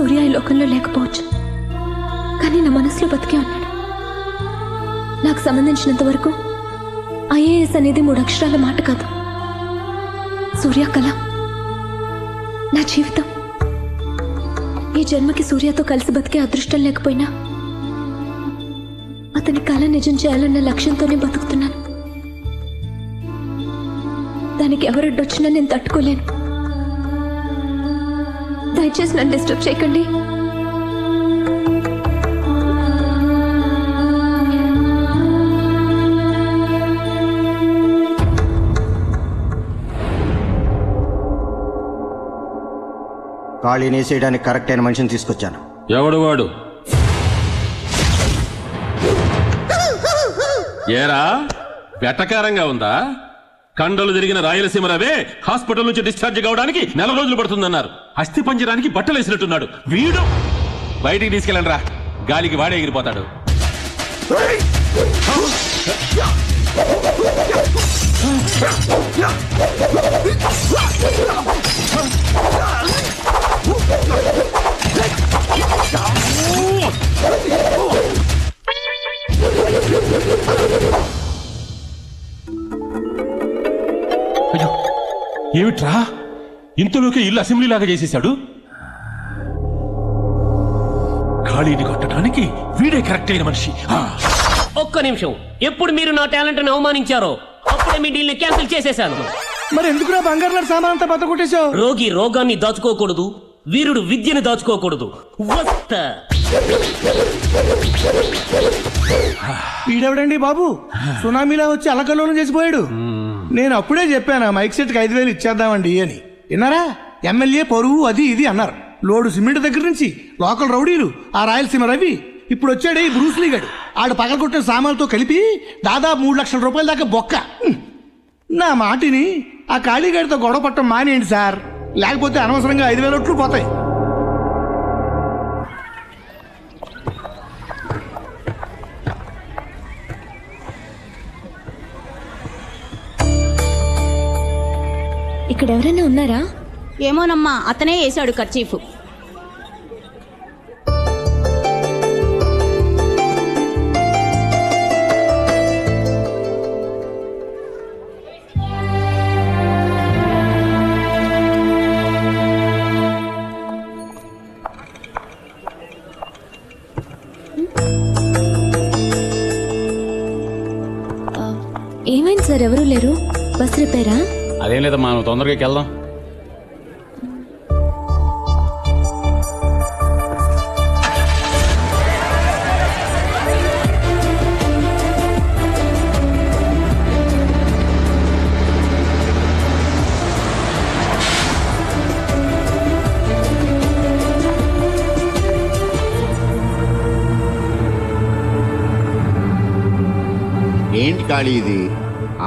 సూర్య ఈ లోకంలో లేకపోవచ్చు, కానీ నా మనసులో బతికే ఉన్నాడు. నాకు సంబంధించినంత వరకు ఐఏఎస్ అనేది 3 అక్షరాల మాట కాదు. సూర్య కళ నా జీవితం. ఈ జన్మకి సూర్యతో కలిసి బతికే అదృష్టం లేకపోయినా అతని కళ నిజం చేయాలన్న లక్ష్యంతోనే బతుకుతున్నాను. దానికి ఎవరడ్డొచ్చినా నేను తట్టుకోలేను. దయచేసి నన్ను డిస్టర్బ్ చేయకండి. ఖాళీని వేసేయడానికి కరెక్ట్ అయిన మనిషిని తీసుకొచ్చాను. ఎవడు వాడు? ఏరా వెటకారంగా ఉందా? కండలు తిరిగిన రాయలసీమ రవే హాస్పిటల్ నుంచి డిశ్చార్జ్ కావడానికి 4 రోజులు పడుతుందన్నారు. అస్థి పంజరానికి బట్టలు వేసినట్టున్నాడు వీడు. బయటికి తీసుకెళ్ళండి రా, గాలికి వాడే ఎగిరిపోతాడు. అయ్యో ఏమిట్రా, ఇంతలోకి ఇల్లు అసెంబ్లీ లాగా చేసేశాడు. ఖాళీని కొట్టడానికి వీడే కరెక్ట్ అయిన మనిషి. ఒక్క నిమిషం, ఎప్పుడు మీరు నా టాలెంట్ ని అవమానించారో అప్పుడే మీ డీల్ ని క్యాన్సిల్ చేసేశాను. మరి ఎందుకురా బంగారు సామాన్ అంతా బద్ద కొట్టేశావు? రోగి రోగాన్ని దాచుకోకూడదు, వీరుడు విద్యను దాచుకోకూడదు. వస్తా. వీడెవడండి బాబు, సునామీలా వచ్చి అలకల్లోనం చేసిపోయాడు. నేను అప్పుడే చెప్పాను మైక్ సెట్ కి 5,000 ఇచ్చేద్దామండి అని. విన్నారా? ఎమ్మెల్యే పరువు అది ఇది అన్నారు. లోడు సిమెంట్ దగ్గర నుంచి లోకల్ రౌడీలు, ఆ రాయలసీమ రవి, ఇప్పుడు వచ్చాడే ఈ బ్రూస్లీ గడు. ఆడు పగలగొట్టిన సామాన్లతో కలిపి దాదాపు 3 లక్షల రూపాయల దాకా బొక్క. నా మాటిని ఆ ఖాళీగాడితో గొడవ పట్టం మానేయండి సార్, లేకపోతే అనవసరంగా 5,000 ఒట్లు పోతాయి. ఇక్కడ ఎవరైనా ఉన్నారా? ఏమోనమ్మా, అతనే వేశాడు కర్చీఫ్. ఏమైంది సార్, ఎవరూ లేరు? బస్ రిపేరా? అదేం లేదమ్మా, నువ్వు తొందరగా వెళ్దాం. ఏంటి ఖాళీ ఇది?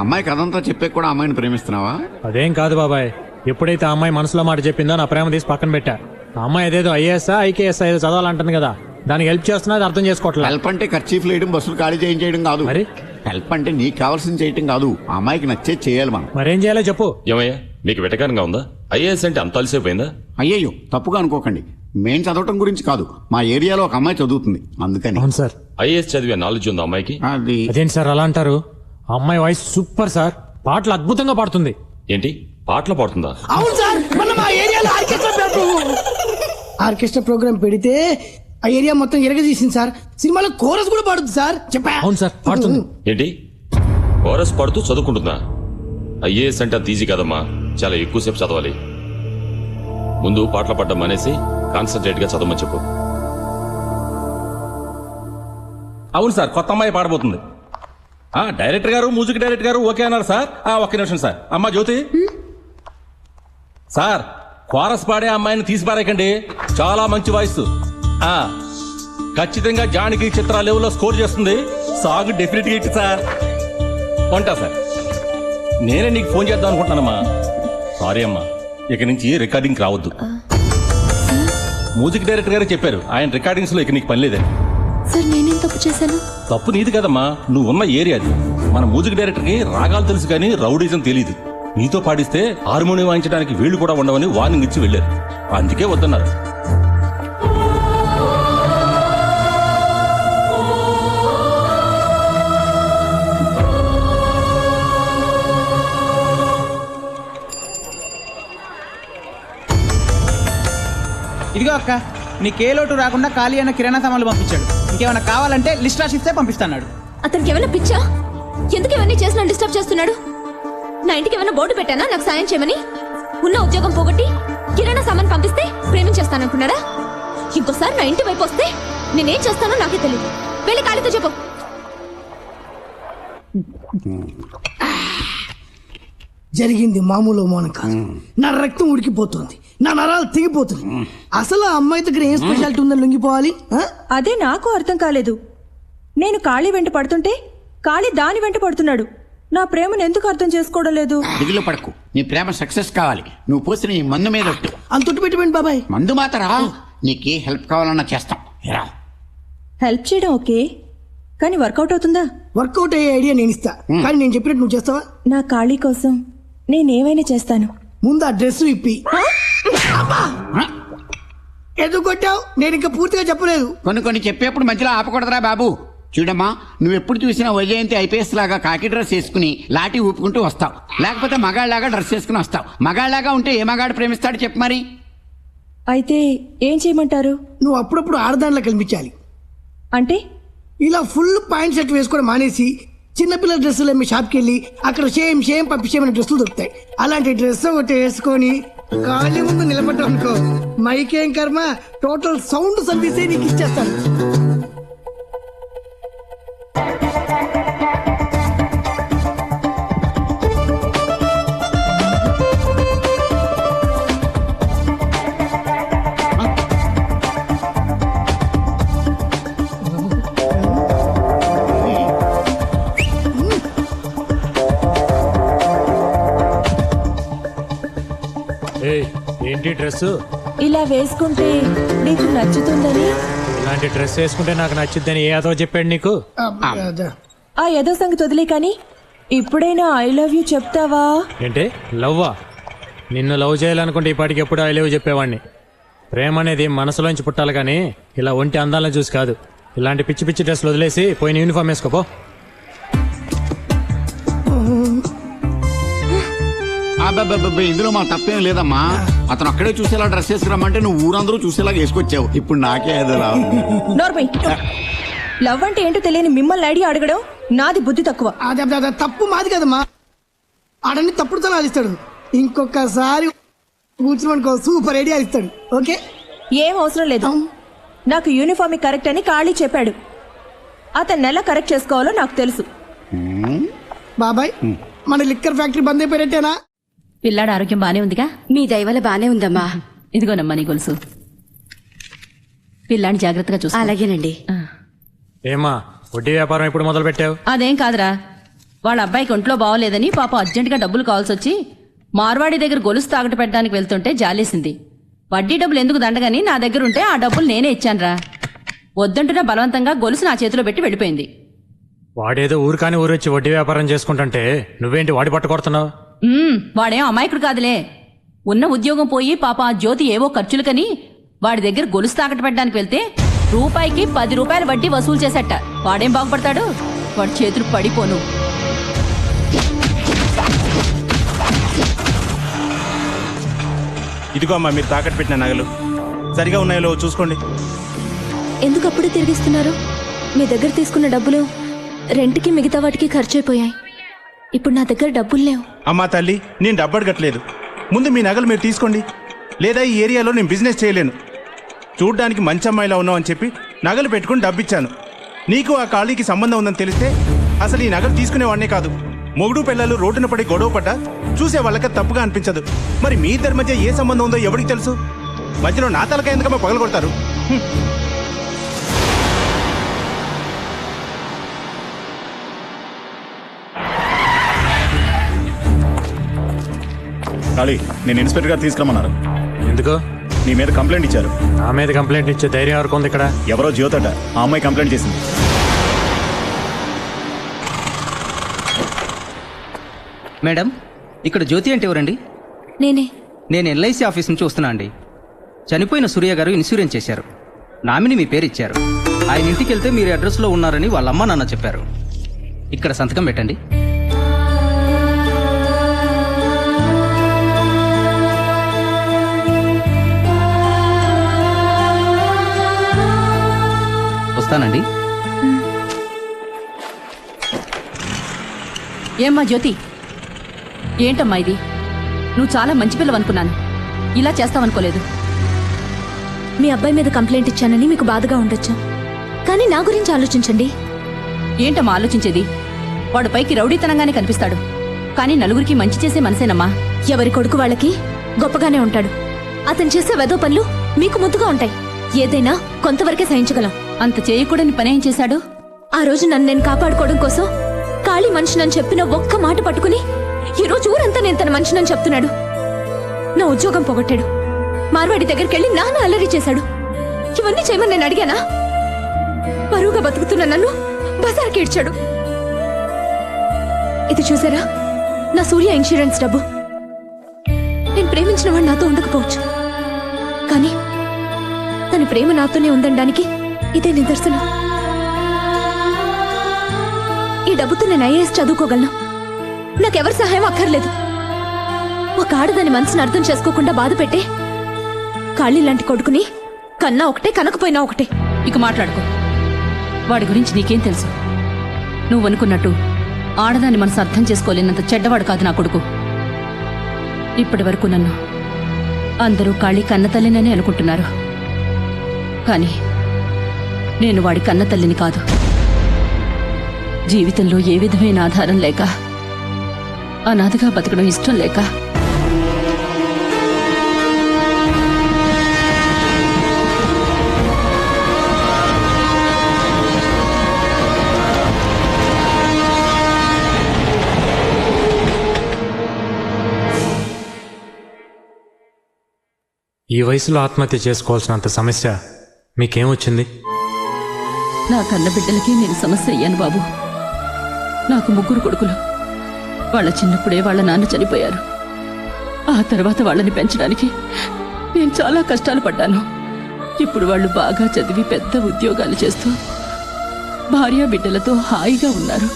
అమ్మాయి కథంతా చెప్పే కూడా అమ్మాయిని ప్రేమిస్తున్నావా? అదేం కాదు బాబాయ్, ఎప్పుడైతే ఆ అమ్మాయి మనసులో మాట చెప్పిందో నా ప్రేమ తీసి పక్కన పెట్టా. ఆ అమ్మాయి ఏదేదో ఐఏఎస్ఆ ఐకేఎస్ ఏదో చదవాలంటుంది కదా, దానికి హెల్ప్ చేస్తున్నా, అది అర్థం చేసుకోవట్లేదు. హెల్ప్ అంటే ఖర్చీఫ్ లేయడం, బస్సులు ఖాళీ చేయించేయడం కాదు. మరి హెల్ప్ అంటే నీకు కావాల్సింది చేయటం కాదు, ఆ అమ్మాయికి నచ్చే చేయాలి మనం. మరేం చేయాలో చెప్పు. ఏమయ్యా నీకు వెటకారంగా ఉందా? ఐఏఎస్ అంటే అంత అలసిపోయిందా? అయ్యయ్యో తప్పుగా అనుకోకండి, మేం చదవటం గురించి కాదు, మా ఏరియాలో ఒక అమ్మాయి చదువుతుంది అందుకని. అవును సార్. ఐఏఎస్ చదివే నాలెడ్జ్ ఉందా అమ్మాయికి? అది అదేంటి సార్ అలా అంటారు? ఆ అమ్మాయి వాయిస్ సూపర్ సార్, పాటలు అద్భుతంగా పాడుతుంది. ఏంటి పాటలు పాడుతుందా? అవును సార్, మన మా ఏరియాలో ఆర్కెస్ట్రా ప్రోగ్రామ్ పెడితే ఆ ఏరియా మొత్తం ఎరగదీసింది సార్. సినిమాలో కోరస్ కూడా పాడుతుంది సార్. చెప్పా. అవును సార్ పాడుతుంది. ఏంటి కోరస్ పాడుతూ చదువుకుంటుందా? ఐఏఎస్ అంటే అంత ఈజీ కదమ్మా, చాలా ఎక్కువసేపు చదవాలి. ముందు పాటలు పాడడం మానేసి కాన్సన్ట్రేట్ గా చదవమని చెప్పు. అవును సార్, కొత్త అమ్మాయి పాడబోతుంది. డైరెక్టర్ గారు, మ్యూజిక్ డైరెక్టర్ గారు ఓకే అన్నారు సార్. ఒక్క నిమిషం సార్. అమ్మా జ్యోతి సార్, కోరస్ పాడే అమ్మాయిని తీసి పారేకండి, చాలా మంచి వాయిస్. ఖచ్చితంగా జానకి చిత్ర లెవెల్లో స్కోర్ చేస్తుంది. సాంగ్ డెఫినెట్ గా ఇట్టి సార్. ఉంటా సార్, నేనే నీకు ఫోన్ చేద్దాం అనుకుంటున్నానమ్మా. సారీ అమ్మా, ఇక నుంచి రికార్డింగ్ రావద్దు. మ్యూజిక్ డైరెక్టర్ గారు చెప్పారు, ఆయన రికార్డింగ్స్ లో ఇక నీకు పని లేదని. సార్ నేనేం తప్పు చేశాను? తప్పు నీది కదమ్మా, నువ్వు ఉన్న ఏరియా అది. మన మ్యూజిక్ డైరెక్టర్ కి రాగాలు తెలుసు కానీ రౌడీజం తెలియదు. నీతో పాడిస్తే హార్మోనియం వాయించడానికి వీళ్లు కూడా ఉండవని వార్నింగ్ ఇచ్చి వెళ్లారు, అందుకే వద్దన్నారు. ఇదిగో అక్క నీకే లోటు రాకుండా ఖాళీ అయిన కిరాణా సామాన్లు పంపించాడు. ఇంకేమైనా కావాలంటే లిస్ట్ రాసిస్తే పంపిస్తాడు. అతనికి ఏమైనా పిచ్చా? ఎందుకు ఇవన్నీ చేసి నన్ను డిస్టర్బ్ చేస్తున్నాడు? నా ఇంటికి ఏమైనా బోర్డు పెట్టానా నాకు సాయం చేయమని? ఉన్న ఉద్యోగం పోగొట్టి కిరాణా సామాన్ పంపిస్తే ప్రేమించేస్తాననుకున్నారా? ఇంకోసారి నా ఇంటి వైపు వస్తే నేనేం చేస్తానో నాకే తెలియదు. వెళ్ళి ఖాళీతో చెప్పు. జరిగింది మామూలు మౌనం కాదు. నా రక్తం ఉడికిపోతుంది, నా నరాలు తెగిపోతుంది. అసలు ఆ అమ్మాయి దగ్గర ఏం స్పెషాలిటీ ఉందని లొంగిపోవాలి? అదే నాకు అర్థం కాలేదు. నేను ఖాళీ వెంట పడుతుంటే ఖాళీ దాని వెంట పడుతున్నాడు. నా ప్రేమను ఎందుకు అర్థం చేసుకోవడం లేదు? దిగులు పడకు, నీ ప్రేమ సక్సెస్ కావాలి. నువ్వు పోసిన ఈ మందు మీద ఒట్టు. అంత తొట్టు పెట్టిపోయింది బాబాయ్. మందు మాత్రం నీకే హెల్ప్ కావాలన్నా చేస్తాం. రా. హెల్ప్ చేయడం ఓకే, కానీ వర్కౌట్ అవుతుందా? వర్కౌట్ అయ్యే ఐడియా నేను ఇస్తా, కానీ నేను చెప్పినట్టు నువ్వు చేస్తావా? నా ఖాళీ కోసం నేనేమైనా చేస్తాను. ముందు ఆ డ్రెస్ ఇప్పి. ఎందుకు కొట్టావు? నేను ఇంకా పూర్తిగా చెప్పలేదు. కొన్ని చెప్పేప్పుడు మధ్యలో ఆపకూడదురా బాబు. చూడమ్మా, నువ్వు ఎప్పుడు చూసినా వైజయంతి ఐపీఎస్ లాగా కాకి డ్రెస్ వేసుకుని లాఠీ ఊపుకుంటూ వస్తావు, లేకపోతే మగాళ్ళలాగా డ్రెస్ వేసుకుని వస్తావు. మగాళ్ళలాగా ఉంటే ఏ మగాడు ప్రేమిస్తాడు చెప్పు మరి. అయితే ఏం చేయమంటారు? నువ్వు అప్పుడప్పుడు ఆడదానిలో కనిపించాలి. అంటే ఇలా ఫుల్ పాయింట్ షర్ట్ వేసుకోవడం మానేసి చిన్నపిల్లల డ్రెస్సులు అమ్మి షాప్కి వెళ్ళి అక్కడ షేమ్ పంపించేమని డ్రెస్సులు దొరుకుతాయి. అలాంటి డ్రెస్ ఒకటి వేసుకొని ఖాళీ ముందు నిలబడ్డావు అనుకో, మైకేం కర్మ టోటల్ సౌండ్ సర్వీసే నీకు ఇచ్చేస్తాను. ఏంటి డ్రెస్? ఇలా వేసుకుంటే నీకు నచ్చుతుందని. ఇలాంటి డ్రెస్ వేసుకుంటే నాకు నచ్చుద్దని ఏ అదో చెప్పాడు నీకు? ఆ ఏదో సంగతి వదిలే, కానీ ఇప్పుడైనా ఐ లవ్ యూ చెప్తావా? ఏంటి లవ్వా? నిన్ను లవ్ చేయాలనుకుంటే ఈ పాటికి ఎప్పుడు ఐ లవ్ చెప్పేవాడిని. ప్రేమ అనేది మనసులోంచి పుట్టాలి కానీ ఇలా ఒంటి అందాలను చూసి కాదు. ఇలాంటి పిచ్చి పిచ్చి డ్రెస్లు వదిలేసి పోయిన యూనిఫామ్ వేసుకోపో. ఇందులో మా తప్పేం లేదమ్మా. అతను అక్కడే చూసేలా డ్రెస్ వేసుకురమ్మంటే నువ్వు ఊరందరూ చూసేలాగా వేసుకొచ్చావు. ఇప్పుడు నాకే అదలా. నోర్మై, లవ్ అంటే ఏంటో తెలియని మిమ్మల్ని ఐడియా అడగడం నాది బుద్ధి తక్కువ. అదే తప్పు మాది కదమ్మా. ఆడని తప్పుడు సలహాలు ఇస్తాడు. ఇంకొకసారి కూర్చున్నానుకో సూపర్ ఐడియా ఇస్తాడు. ఓకే, ఏం అవసరం లేదు. నాకు యూనిఫామ్ కరెక్ట్ అని ఖాళీ చెప్పాడు. అతన్ని ఎలా కరెక్ట్ చేసుకోవాలో నాకు తెలుసు. బాబాయ్, మన లిక్కర్ ఫ్యాక్టరీ బంద్ అయిపోయినట్టేనా? పిల్లాడు ఆరోగ్యం బానే ఉందిగా? మీ దయవల్ల బానే ఉందమ్మా. ఇదిగోనమ్మా నీ గొలుసు. పిల్లాన్ని జాగ్రత్తగా చూసుకో. అలాగేనండి. ఏమా వడ్డీ వ్యాపారం ఎప్పుడు మొదలు పెట్టావు? అదేం కాదురా, వాళ్ళ అబ్బాయికి ఒంట్లో బాగోలేదని పాప అర్జెంటుగా డబ్బులు కావాల్సి వచ్చి మార్వాడి దగ్గర గొలుసు తాకట్టు పెట్టడానికి వెళ్తుంటే జాలేసింది. వడ్డీ డబ్బులు ఎందుకు దండగని నా దగ్గర ఉంటే ఆ డబ్బులు నేనే ఇచ్చానురా. వద్దంటున్నా బలవంతంగా గొలుసు నా చేతిలో పెట్టి వెళ్ళిపోయింది. వాడేదో ఊరు కాని ఊరు వచ్చి వడ్డీ వ్యాపారం చేసుకుంటుంటే నువ్వేంటి వాడి పట్టుకొడుతున్నావు? వాడేం అమాయకుడు కాదులే. ఉన్న ఉద్యోగం పోయి పాప ఆ జ్యోతి ఏవో ఖర్చులకని వాడి దగ్గర గొలుసు తాకట్టు పెట్టడానికి వెళ్తే రూపాయికి 10 రూపాయలు వడ్డీ వసూలు చేసేట. వాడేం బాగుపడతాడు? వాడి చేతులు పడిపోను. ఇదిగో అమ్మా మీరు తాకట్టు పెట్టిన నగలు సరిగా ఉన్నాయో చూసుకోండి. ఎందుకు అప్పుడే తిరిగిస్తున్నారు? మీ దగ్గర తీసుకున్న డబ్బులు రెంట్కి మిగతా వాటికి ఖర్చు అయిపోయాయి. ఇప్పుడు నా దగ్గర డబ్బులు లేవు. అమ్మా తల్లి, నేను డబ్బు అడగట్లేదు. ముందు మీ నగలు మీరు తీసుకోండి, లేదా ఈ ఏరియాలో నేను బిజినెస్ చేయలేను. చూడ్డానికి మంచి అమ్మాయిలా ఉన్నావు అని చెప్పి నగలు పెట్టుకుని డబ్బిచ్చాను. నీకు ఆ ఖాళీకి సంబంధం ఉందని తెలిస్తే అసలు ఈ నగలు తీసుకునేవాడినే కాదు. మొగుడు పిల్లలు రోడ్డున పడి గొడవ పడ్డా చూసే వాళ్ళకి తప్పుగా అనిపించదు. మరి మీ ఇద్దరి మధ్య ఏ సంబంధం ఉందో ఎవరికి తెలుసు? మధ్యలో నా తలకాయ ఎందుకమ్మా పగలు కొడతారు? ఖాళీ, నేను ఇన్స్పెక్టర్ గారు తీసుకురమ్మన్నారు. ఎందుకు? నీ మీద కంప్లైంట్ ఇచ్చారు. నా మీద కంప్లైంట్ ఇచ్చే ధైర్యం వరకు ఉంది ఇక్కడ? ఎవరో జ్యోతట ఆ అమ్మాయి కంప్లైంట్ చేసింది. మేడం, ఇక్కడ జ్యోతి అంటే ఎవరండి? నేనే. నేను ఎల్ఐసి ఆఫీస్ నుంచి వస్తున్నా అండి. చనిపోయిన సూర్య గారు ఇన్సూరెన్స్ చేశారు. నామిని మీ పేరు ఇచ్చారు. ఆయన ఇంటికి వెళ్తే మీరు అడ్రస్లో ఉన్నారని వాళ్ళ అమ్మ నాన్న చెప్పారు. ఇక్కడ సంతకం పెట్టండి. వస్తానండి. ఏమ్మా జ్యోతి, ఏంటమ్మా ఇది? నువ్వు చాలా మంచి పిల్లవనుకున్నాను, ఇలా చేస్తావనుకోలేదు. మీ అబ్బాయి మీద కంప్లైంట్ ఇచ్చానని మీకు బాధగా ఉండొచ్చు, కానీ నా గురించి ఆలోచించండి. ఏంటమ్మా ఆలోచించేది? వాడు పైకి రౌడీతనంగానే కనిపిస్తాడు, కానీ నలుగురికి మంచి చేసే మనసేనమ్మా. ఎవరి కొడుకు వాళ్ళకి గొప్పగానే ఉంటాడు. అతను చేసే వెదో పనులు మీకు ముద్దుగా ఉంటాయి. ఏదైనా కొంతవరకే సహించగలం. అంత చేయకూడని పనేం చేశాడు? ఆ రోజు నన్ను నేను కాపాడుకోవడం కోసం ఖాళీ మనిషినని చెప్పిన ఒక్క మాట పట్టుకుని ఈ రోజు ఊరంతా నేను తన మనిషినని చెప్తున్నాడు. నా ఉద్యోగం పోగొట్టాడు. మార్వాడి దగ్గరికి వెళ్ళి నాన్న అల్లరి చేశాడు. ఇవన్నీ చేయమని నేను అడిగానా? పరువుగా బతుకుతున్న నన్ను బజార్కి ఇడ్చాడు. ఇది చూసారా, నా సూర్య ఇన్సూరెన్స్ డబ్బు. నేను ప్రేమించిన వాడు నాతో ఉండకపోవచ్చు, కానీ తన ప్రేమ నాతోనే ఉందనడానికి ఇదే నిదర్శనం. ఈ డబ్బుతో నేను ఐఏఎస్ చదువుకోగలను. నాకెవరి సహాయం అక్కర్లేదు. ఒక ఆడదాని మనసును అర్థం చేసుకోకుండా బాధ పెట్టే ఖాళీ లాంటి కొడుకుని కన్నా ఒకటే, కనకపోయినా ఒకటే. ఇక మాట్లాడుకో. వాడి గురించి నీకేం తెలుసు? నువ్వు అనుకున్నట్టు ఆడదాని మనసు అర్థం చేసుకోలేనంత చెడ్డవాడు కాదు నా కొడుకు. ఇప్పటి వరకు నన్ను అందరూ ఖాళీ కన్నతల్లినని అనుకుంటున్నారు, కానీ నేను వాడి కన్నతల్లిని కాదు. జీవితంలో ఏ విధమైన ఆధారం లేక, అనాథగా బతకడం ఇష్టం లేక ఈ వయసులో ఆత్మహత్య చేసుకోవాల్సినంత సమస్య మీకేమొచ్చింది? నా కన్న బిడ్డలకి నేను సమస్య అయ్యాను బాబు. నాకు 3 కొడుకులు. వాళ్ళ చిన్నప్పుడే వాళ్ళ నాన్న చనిపోయారు. ఆ తర్వాత వాళ్ళని పెంచడానికి నేను చాలా కష్టాలు పడ్డాను. ఇప్పుడు వాళ్ళు బాగా చదివి పెద్ద ఉద్యోగాలు చేస్తూ భార్య బిడ్డలతో హాయిగా ఉన్నారు.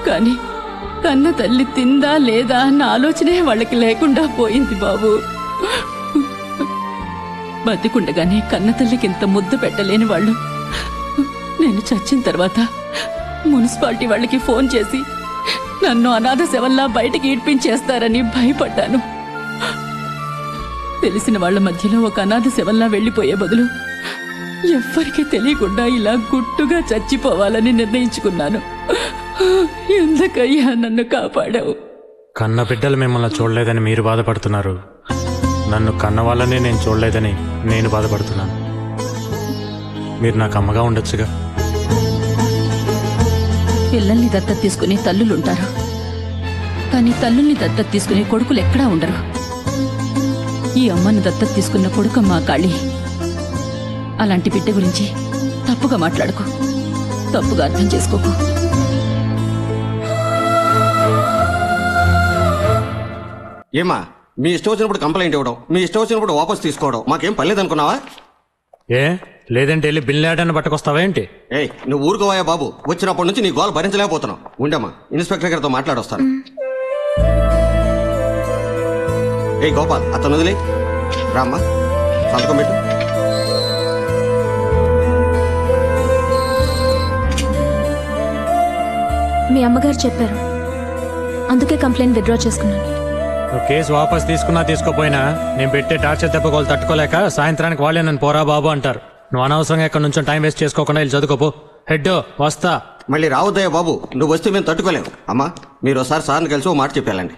కానీ కన్న తల్లి తిందా లేదా అన్న ఆలోచనే వాళ్ళకి లేకుండా పోయింది బాబు. బతికుండగానే కన్న తల్లికి ఇంత ముద్దు పెట్టలేని వాళ్ళు నేను చచ్చిన తర్వాత మున్సిపాలిటీ వాళ్ళకి ఫోన్ చేసి నన్ను అనాథ శవల్లా బయటికి ఈడ్పించేస్తారని భయపడ్డాను. తెలిసిన వాళ్ల మధ్యలో ఒక అనాథ శవల్లా వెళ్లిపోయే బదులు ఎవ్వరికీ తెలియకుండా ఇలా గుట్టుగా చచ్చిపోవాలని నిర్ణయించుకున్నాను. ఎందుకయ్యా నన్ను కాపాడావు? కన్న బిడ్డలు మిమ్మల్ని చూడలేదని మీరు బాధపడుతున్నారు, నన్ను కన్న వాళ్ళని నేను చూడలేదని నేను బాధపడుతున్నాను. మీరు నాకు అమ్మగా ఉండొచ్చుగా. పిల్లల్ని దత్తత తీసుకునే తల్లులుంటారు, కానీ తల్లుల్ని దత్తత తీసుకునే కొడుకులు ఎక్కడా ఉండరు. ఈ అమ్మను దత్తత తీసుకున్న కొడుకమ్మా కాళీ. అలాంటి బిడ్డ గురించి తప్పుగా మాట్లాడుకో, తప్పుగా అర్థం చేసుకోకు. ఏమా, మీ ఇష్టం వచ్చినప్పుడు కంప్లైంట్ ఇవ్వడం, మీ ఇష్టం వచ్చినప్పుడు వాపస్ తీసుకోవడం మాకేం పర్లేదు అనుకున్నావా? ఏ లేదంటే వెళ్ళి బిల్లాడని పట్టుకొస్తావా ఏంటి? ఏయ్, నువ్వు ఊరుకోవాయా బాబు. వచ్చినప్పటి నుంచి నీ గోల్ భరించలేకపోతున్నావు. ఉండమ్మా, ఇన్స్పెక్టర్ గారితో మాట్లాడొస్తాను. ఏ గోపాల్, అతను వదిలే రామ్మా, సంతకం పెట్టు. మీ అమ్మగారు చెప్పారు, అందుకే కంప్లైంట్ విత్డ్రా చేసుకున్నాను. నువ్వు కేసు వాపస్ తీసుకున్నా తీసుకోపోయినా నేను పెట్టే టార్చర్ దెబ్బకోలు తట్టుకోలేక సాయంత్రానికి వాళ్ళే నన్ను పోరా బాబు అంటారు. నువ్వు అనవసరంగా ఎక్కడి నుంచో టైం వేస్ట్ చేసుకోకుండా వెళ్ళి చదువుకోపో. హెడ్ వస్తా. మళ్ళీ రావద్దయ్యా బాబు, నువ్వు వస్తే మేము తట్టుకోలేము. అమ్మా, మీరు ఒకసారి సార్ని కలిసి ఓ మాట చెప్పాలండి.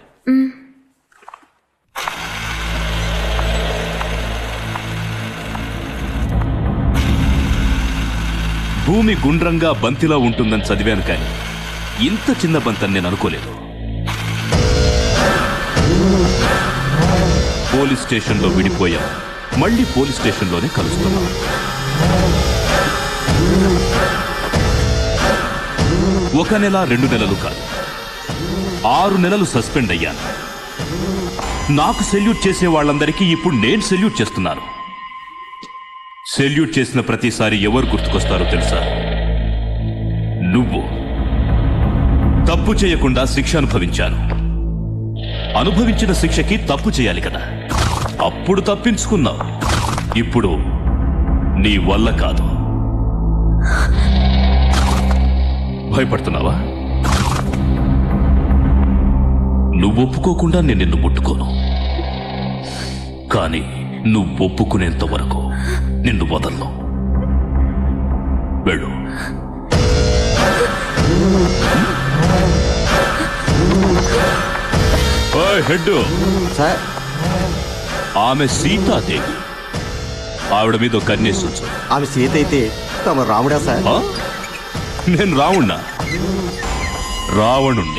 భూమి గుండ్రంగా బంతిలా ఉంటుందని చదివాను, కానీ ఇంత చిన్న బంతని నేను అనుకోలేదు. పోలీస్ స్టేషన్లో విడిపోయాం, మళ్ళీ పోలీస్ స్టేషన్లోనే కలుస్తున్నాం. ఒక నెల 2 నెలలు కాదు, 6 నెలలు సస్పెండ్ అయ్యాను. నాకు సెల్యూట్ చేసే వాళ్ళందరికీ ఇప్పుడు నేను సెల్యూట్ చేస్తున్నాను. సెల్యూట్ చేసిన ప్రతిసారి ఎవరు గుర్తుకొస్తారో తెలుసా? నువ్వు. తప్పు చేయకుండా శిక్ష అనుభవించాను. అనుభవించిన శిక్షకి తప్పు చేయాలి కదా, అప్పుడు తప్పించుకున్నావు. ఇప్పుడు నీ వల్ల కాదు. భయపడుతున్నావా? నువ్వు ఒప్పుకోకుండా నేను నిన్ను ముట్టుకోను, కానీ నువ్వు ఒప్పుకునేంత వరకు నిన్ను వదలను. వెళ్ళు. హెడ్ సార్ ఆమె సీతాదేవి. ఆవిడ మీద ఒక కన్నేసి ఉంచు. ఆమె సీత అయితే తమ రాముడా సార్? నేను రావణుణ్ణి.